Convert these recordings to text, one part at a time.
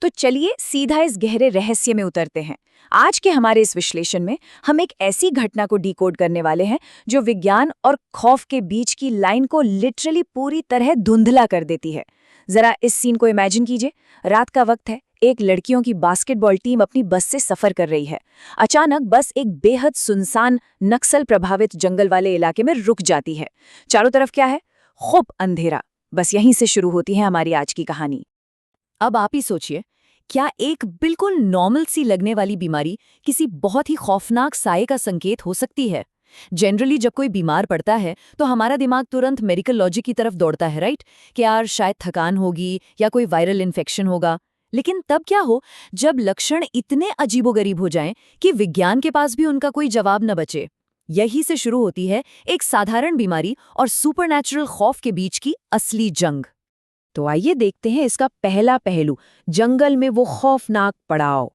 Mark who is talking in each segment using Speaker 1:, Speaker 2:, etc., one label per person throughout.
Speaker 1: तो चलिए सीधा इस गहरे रहस्य में उतरते हैं। आज के हमारे इस विश्लेषण में हम एक ऐसी घटना को डिकोड करने वाले हैं जो विज्ञान और खौफ के बीच की लाइन को लिटरली पूरी तरह धुंधला कर देती है। जरा इस सीन को इमेजिन कीजिए। रात का वक्त है, एक लड़कियों की बास्केटबॉल टीम अपनी बस से सफर कर रही है। अचानक बस एक बेहद सुनसान, नक्सल प्रभावित जंगल वाले इलाके में रुक जाती है। चारों तरफ क्या है? खूब अंधेरा। बस यहीं से शुरू होती है हमारी आज की कहानी। अब आप ही सोचिए, क्या एक बिल्कुल नॉर्मल सी लगने वाली बीमारी किसी बहुत ही खौफनाक साये का संकेत हो सकती है? जनरली जब कोई बीमार पड़ता है तो हमारा दिमाग तुरंत मेडिकल लॉजिक की तरफ दौड़ता है, राइट? कि यार शायद थकान होगी या कोई वायरल इन्फेक्शन होगा। लेकिन तब क्या हो जब लक्षण इतने अजीबोगरीब हो जाएं कि विज्ञान के पास भी उनका कोई जवाब न बचे। यही से शुरू होती है एक साधारण बीमारी और सुपरनैचुरल खौफ के बीच की असली जंग। तो आइए देखते हैं इसका पहला पहलू, जंगल में वो खौफनाक पड़ाव।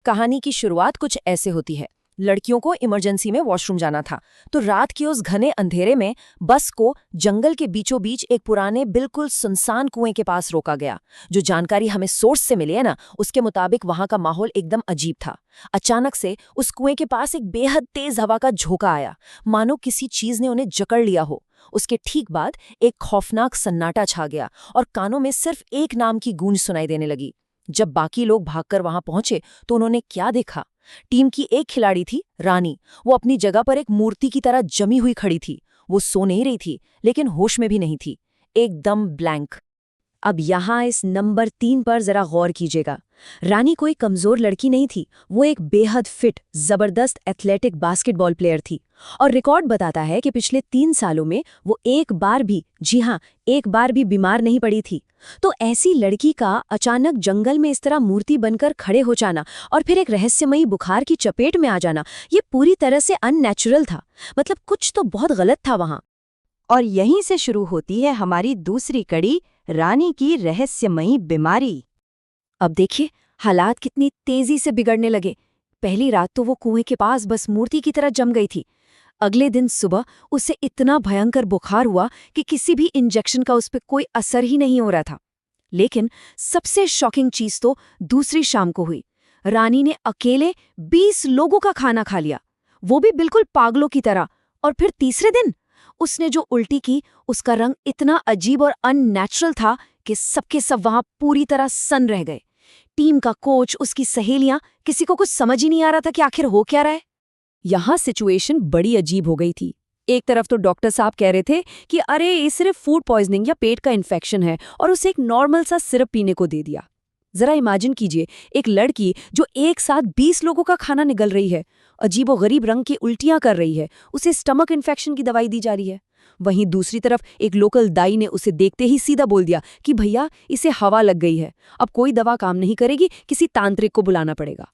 Speaker 1: कहानी की शुरुआत कुछ ऐसे होती है। लड़कियों को इमरजेंसी में वॉशरूम जाना था, तो रात के उस घने अंधेरे में बस को जंगल के बीचों बीच एक पुराने बिल्कुल सुनसान कुएं के पास रोका गया। जो जानकारी हमें सोर्स से मिली है ना, उसके मुताबिक वहां का माहौल एकदम अजीब था। अचानक से उस कुएं के पास एक बेहद तेज हवा का झोंका आया, मानो किसी चीज ने उन्हें जकड़ लिया हो। उसके ठीक बाद एक खौफनाक सन्नाटा छा गया और कानों में सिर्फ एक नाम की गूंज सुनाई देने लगी। जब बाकी लोग भागकर वहां पहुंचे तो उन्होंने क्या देखा? टीम की एक खिलाड़ी थी, रानी। वो अपनी जगह पर एक मूर्ति की तरह जमी हुई खड़ी थी। वो सो नहीं रही थी, लेकिन होश में भी नहीं थी, एकदम ब्लैंक। अब यहाँ इस नंबर 3 पर जरा गौर कीजिएगा। रानी कोई कमजोर लड़की नहीं थी, वो एक बेहद फिट, जबरदस्त एथलेटिक बास्केटबॉल प्लेयर थी। और रिकॉर्ड बताता है कि पिछले 3 सालों में वो एक बार भी, जी हाँ, एक बार भी बीमार नहीं पड़ी थी। तो ऐसी लड़की का अचानक जंगल में इस तरह मूर्ति बनकर खड़े हो जाना और फिर एक रहस्यमयी बुखार की चपेट में आ जाना, ये पूरी तरह से अननेचुरल था। मतलब कुछ तो बहुत गलत था वहां। और यहीं से शुरू होती है हमारी दूसरी कड़ी, रानी की रहस्यमयी बीमारी। अब देखिए, हालात कितनी तेजी से बिगड़ने लगे। पहली रात तो वो कुएं के पास बस मूर्ति की तरह जम गई थी। अगले दिन सुबह उसे इतना भयंकर बुखार हुआ कि किसी भी इंजेक्शन का उस पर कोई असर ही नहीं हो रहा था। लेकिन सबसे शॉकिंग चीज तो दूसरी शाम को हुई। रानी ने अकेले 20 लोगों का खाना खा लिया, वो भी बिल्कुल पागलों की तरह। और फिर तीसरे दिन उसने जो उल्टी की, उसका रंग इतना अजीब और अननेचुरल था कि सबके सब वहां पूरी तरह सन्न रह गए। टीम का कोच, उसकी सहेलियां, किसी को कुछ समझ ही नहीं आ रहा था कि आखिर हो क्या रहा है। यहाँ सिचुएशन बड़ी अजीब हो गई थी। एक तरफ तो डॉक्टर साहब कह रहे थे कि अरे ये सिर्फ फूड पॉइजनिंग या पेट का इन्फेक्शन है, और उसे एक नॉर्मल सा सिरप पीने को दे दिया। जरा इमेजिन कीजिए, एक लड़की जो एक साथ 20 लोगों का खाना निगल रही है, अजीबोगरीब रंग की उल्टियां कर रही है, उसे स्टमक इन्फेक्शन की दवाई दी जा रही है। वहीं दूसरी तरफ एक लोकल दाई ने उसे देखते ही सीधा बोल दिया कि भैया इसे हवा लग गई है, अब कोई दवा काम नहीं करेगी, किसी तांत्रिक को बुलाना पड़ेगा।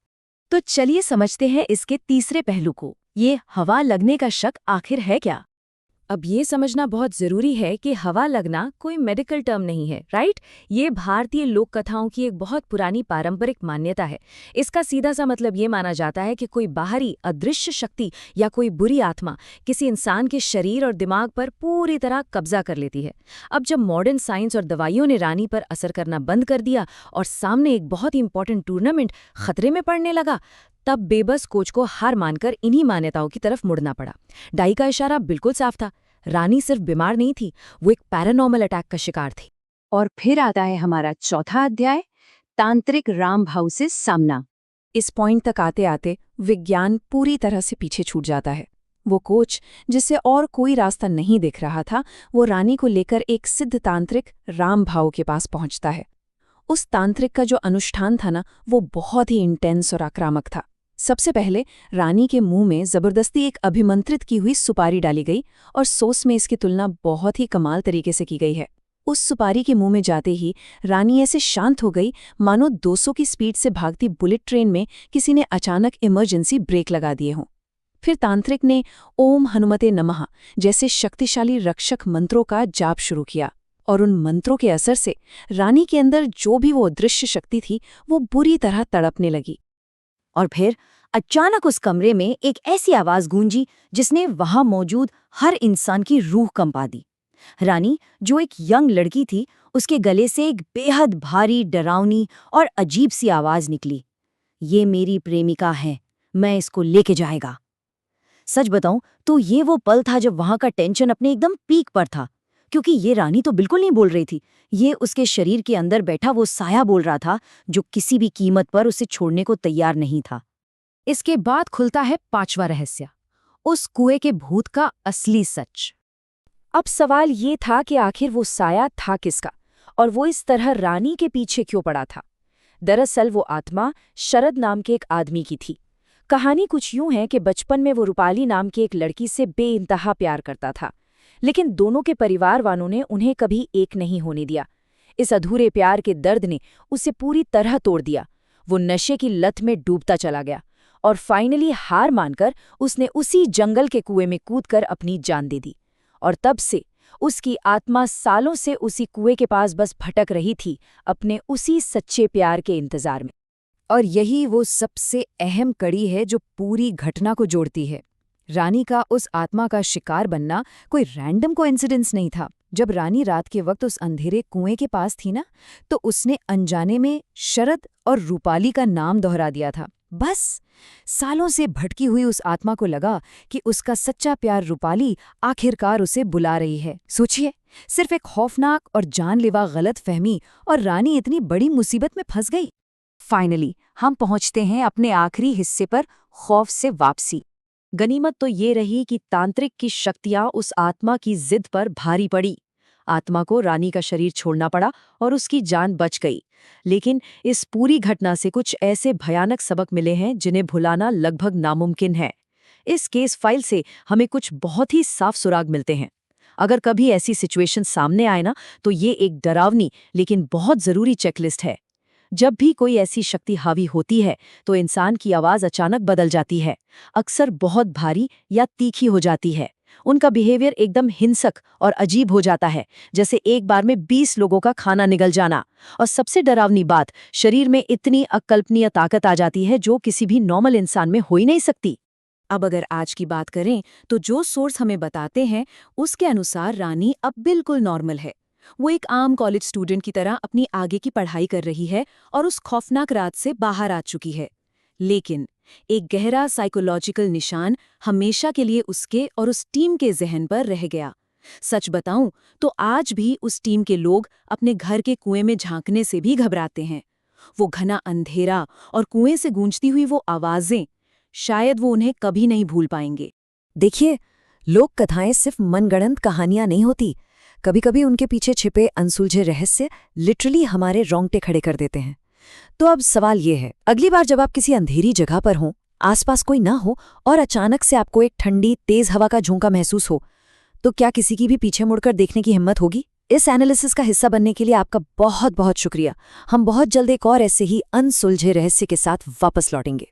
Speaker 1: तो चलिए समझते हैं इसके तीसरे पहलू को। ये हवा लगने का शक आखिर है क्या? अब ये समझना बहुत जरूरी है कि हवा लगना कोई मेडिकल टर्म नहीं है, राइट? ये भारतीय लोक कथाओं की एक बहुत पुरानी पारंपरिक मान्यता है। इसका सीधा सा मतलब ये माना जाता है कि कोई बाहरी अदृश्य शक्ति या कोई बुरी आत्मा किसी इंसान के शरीर और दिमाग पर पूरी तरह कब्जा कर लेती है। अब जब मॉडर्न साइंस और दवाइयों ने रानी पर असर करना बंद कर दिया और सामने एक बहुत ही इंपॉर्टेंट टूर्नामेंट खतरे में पड़ने लगा, तब बेबस कोच को हार मानकर इन्हीं मान्यताओं की तरफ मुड़ना पड़ा। डाई का इशारा बिल्कुल साफ था, रानी सिर्फ बीमार नहीं थी, वो एक पैरानॉर्मल अटैक का शिकार थी। और फिर आता है हमारा चौथा अध्याय, तांत्रिक राम भाव से सामना। इस पॉइंट तक आते आते विज्ञान पूरी तरह से पीछे छूट जाता है। वो कोच, जिससे और कोई रास्ता नहीं दिख रहा था, वो रानी को लेकर एक सिद्ध तांत्रिक राम भाव के पास पहुंचता है। उस तांत्रिक का जो अनुष्ठान था ना, वो बहुत ही इंटेंस और आक्रामक था। सबसे पहले रानी के मुंह में जबरदस्ती एक अभिमंत्रित की हुई सुपारी डाली गई, और सोच में इसकी तुलना बहुत ही कमाल तरीके से की गई है। उस सुपारी के मुंह में जाते ही रानी ऐसे शांत हो गई मानो 200 की स्पीड से भागती बुलेट ट्रेन में किसी ने अचानक इमरजेंसी ब्रेक लगा दिए हों। फिर तांत्रिक ने ओम हनुमते नमः जैसे शक्तिशाली रक्षक मंत्रों का जाप शुरू किया, और उन मंत्रों के असर से रानी के अंदर जो भी वो अदृश्य शक्ति थी, वो बुरी तरह तड़पने लगी। और फिर अचानक उस कमरे में एक ऐसी आवाज गूंजी जिसने वहां मौजूद हर इंसान की रूह कंपा दी। रानी, जो एक यंग लड़की थी, उसके गले से एक बेहद भारी, डरावनी और अजीब सी आवाज निकली। ये मेरी प्रेमिका है, मैं इसको लेके जाएगा। सच बताऊं तो ये वो पल था जब वहां का टेंशन अपने एकदम पीक पर था, क्योंकि ये रानी तो बिल्कुल नहीं बोल रही थी। ये उसके शरीर के अंदर बैठा वो साया बोल रहा था, जो किसी भी कीमत पर उसे छोड़ने को तैयार नहीं था।
Speaker 2: इसके बाद खुलता है 5वां रहस्य, उस कुएं के भूत का असली सच।
Speaker 1: अब सवाल ये था कि आखिर वो साया था किसका, और वो इस तरह रानी के पीछे क्यों पड़ा था। दरअसल वो आत्मा शरद नाम के एक आदमी की थी। कहानी कुछ यूं है कि बचपन में वो रूपाली नाम की एक लड़की से बेइंतहा प्यार करता था, लेकिन दोनों के परिवार वालों ने उन्हें कभी एक नहीं होने दिया। इस अधूरे प्यार के दर्द ने उसे पूरी तरह तोड़ दिया। वो नशे की लत में डूबता चला गया और फाइनली हार मानकर उसने उसी जंगल के कुएं में कूदकर अपनी जान दे दी। और तब से उसकी आत्मा सालों से उसी कुएं के पास बस भटक रही थी, अपने उसी सच्चे प्यार के इंतजार में। और यही वो सबसे अहम कड़ी है जो पूरी घटना को जोड़ती है। रानी का उस आत्मा का शिकार बनना कोई रैंडम कोइंसिडेंस नहीं था। जब रानी रात के वक्त उस अंधेरे कुएं के पास थी ना, तो उसने अनजाने में शरद और रूपाली का नाम दोहरा दिया था। बस सालों से भटकी हुई उस आत्मा को लगा कि उसका सच्चा प्यार रूपाली आखिरकार उसे बुला रही है। सोचिए, सिर्फ एक खौफनाक और जानलेवा गलतफहमी और रानी इतनी बड़ी मुसीबत में फंस गई। फाइनली हम पहुंचते हैं अपने आखिरी हिस्से पर, खौफ से वापसी। गनीमत तो ये रही कि तांत्रिक की शक्तियां उस आत्मा की जिद पर भारी पड़ी। आत्मा को रानी का शरीर छोड़ना पड़ा और उसकी जान बच गई। लेकिन इस पूरी घटना से कुछ ऐसे भयानक सबक मिले हैं जिन्हें भुलाना लगभग नामुमकिन है। इस केस फाइल से हमें कुछ बहुत ही साफ सुराग मिलते हैं। अगर कभी ऐसी सिचुएशन सामने आए ना, तो ये एक डरावनी लेकिन बहुत ज़रूरी चेकलिस्ट है। जब भी कोई ऐसी शक्ति हावी होती है तो इंसान की आवाज़ अचानक बदल जाती है, अक्सर बहुत भारी या तीखी हो जाती है। उनका बिहेवियर एकदम हिंसक और अजीब हो जाता है, जैसे एक बार में 20 लोगों का खाना निगल जाना। और सबसे डरावनी बात, शरीर में इतनी अकल्पनीय ताकत आ जाती है जो किसी भी नॉर्मल इंसान में हो ही नहीं सकती। अब अगर आज की बात करें तो जो सोर्स हमें बताते हैं उसके अनुसार रानी अब बिल्कुल नॉर्मल है। वो एक आम कॉलेज स्टूडेंट की तरह अपनी आगे की पढ़ाई कर रही है और उस खौफनाक रात से बाहर आ चुकी है। लेकिन एक गहरा साइकोलॉजिकल निशान हमेशा के लिए उसके और उस टीम के ज़हन पर रह गया। सच बताऊं तो आज भी उस टीम के लोग अपने घर के कुएं में झांकने से भी घबराते हैं। वो घना अंधेरा और कुएं से गूंजती हुई वो आवाज़ें, शायद वो उन्हें कभी नहीं भूल पाएंगे। देखिए, लोक कथाएं सिर्फ मनगढ़ंत कहानियां नहीं होती। कभी कभी उनके पीछे छिपे अनसुलझे रहस्य लिटरली हमारे रोंगटे खड़े कर देते हैं। तो अब सवाल ये है, अगली बार जब आप किसी अंधेरी जगह पर हों, आसपास कोई ना हो और अचानक से आपको एक ठंडी तेज हवा का झोंका महसूस हो, तो क्या किसी की भी पीछे मुड़कर देखने की हिम्मत होगी? इस एनालिसिस का हिस्सा बनने के लिए आपका बहुत बहुत शुक्रिया। हम बहुत जल्द एक और ऐसे ही अनसुलझे रहस्य के साथ वापस लौटेंगे।